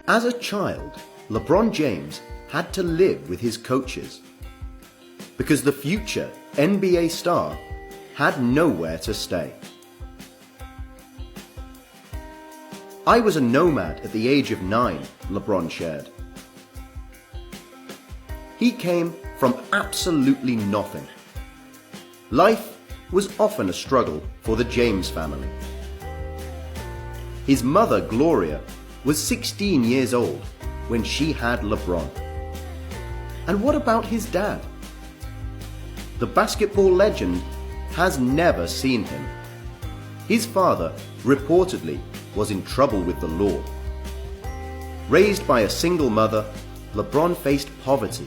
As a child, LeBron James had to live with his coaches because the future NBA star had nowhere to stay. "I was a nomad at the age of 9, LeBron shared. He came from absolutely nothing. Life was often a struggle for the James family. His mother, Gloria, was 16 years old when she had LeBron. And what about his dad? The basketball legend has never seen him. His father reportedly was in trouble with the law. Raised by a single mother, LeBron faced poverty,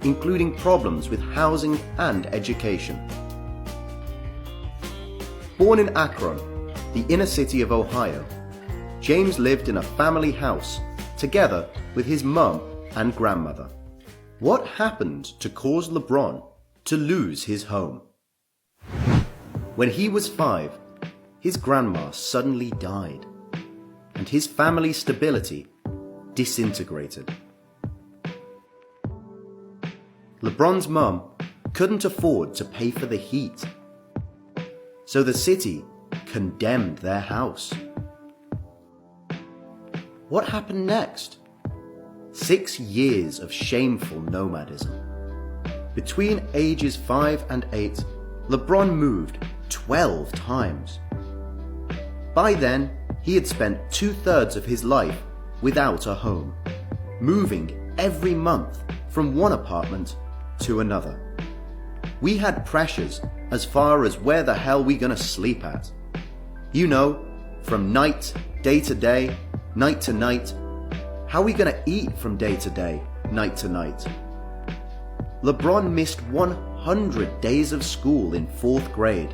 including problems with housing and education. Born in Akron, the inner city of Ohio, James lived in a family house together with his mum and grandmother. What happened to cause LeBron to lose his home? When he was 5, his grandma suddenly died, and his family stability disintegrated. LeBron's mum couldn't afford to pay for the heat, so the city condemned their house. What happened next? 6 years of shameful nomadism. Between ages 5 and 8, LeBron moved 12 times. By then, he had spent 2/3 of his life without a home, moving every month from one apartment to another. We had pressures as far as where the hell we gonna sleep at. You know, from day to day, night to night. How we gonna eat from day to day, night to night? LeBron missed 100 days of school in 4th grade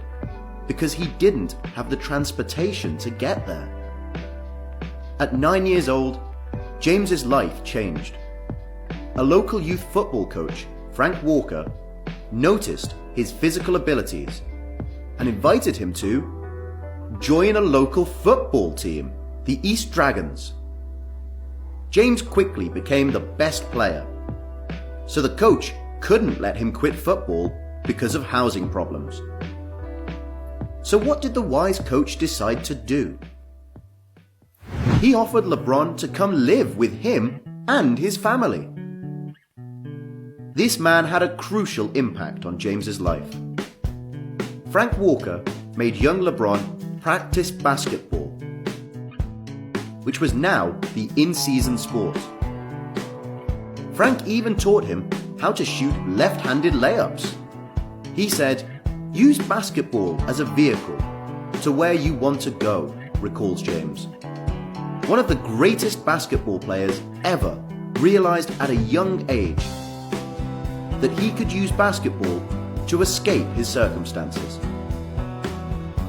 because he didn't have the transportation to get there. At 9 years old, James's life changed. A local youth football coach, Frank Walker, noticed his physical abilities and invited him to join a local football team, the East Dragons. James quickly became the best player, so the coach couldn't let him quit football because of housing problems. So what did the wise coach decide to do? He offered LeBron to come live with him and his family. This man had a crucial impact on James's life. Frank Walker made young LeBron practice basketball, which was now the in-season sport. Frank even taught him how to shoot left-handed layups. He said, "Use basketball as a vehicle to where you want to go," recalls James. One of the greatest basketball players ever realized at a young age that he could use basketball to escape his circumstances.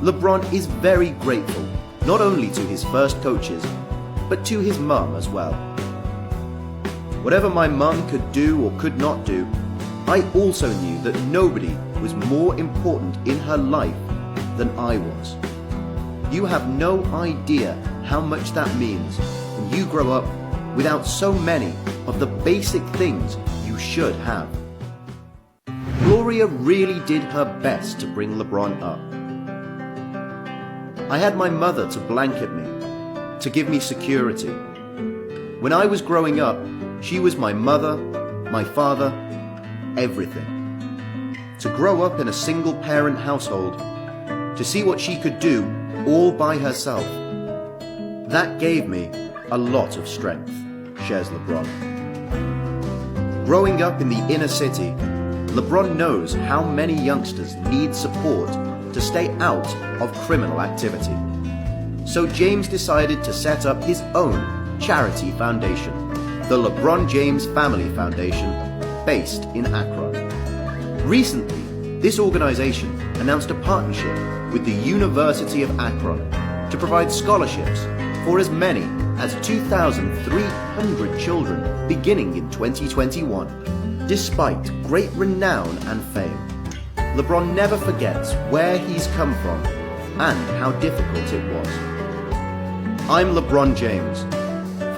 LeBron is very grateful not only to his first coaches, but to his mum as well. Whatever my mum could do or could not do, I also knew that nobody was more important in her life than I was. You have no idea how much that means when you grow up without so many of the basic things you should have. Gloria really did her best to bring LeBron up. I had my mother to blanket me, to give me security. When I was growing up, she was my mother, my father, everything. To grow up in a single-parent household, to see what she could do all by herself, that gave me a lot of strength, shares LeBron. Growing up in the inner city, LeBron knows how many youngsters need support to stay out of criminal activity. So James decided to set up his own charity foundation, the LeBron James Family Foundation, based in Akron. Recently, this organization announced a partnership with the University of Akron to provide scholarships for as many as 2,300 children beginning in 2021. Despite great renown and fame, LeBron never forgets where he's come from and how difficult it was. I'm LeBron James.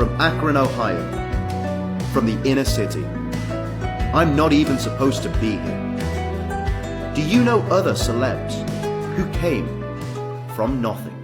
from Akron, Ohio, from the inner city. I'm not even supposed to be here. Do you know other celebs who came from nothing?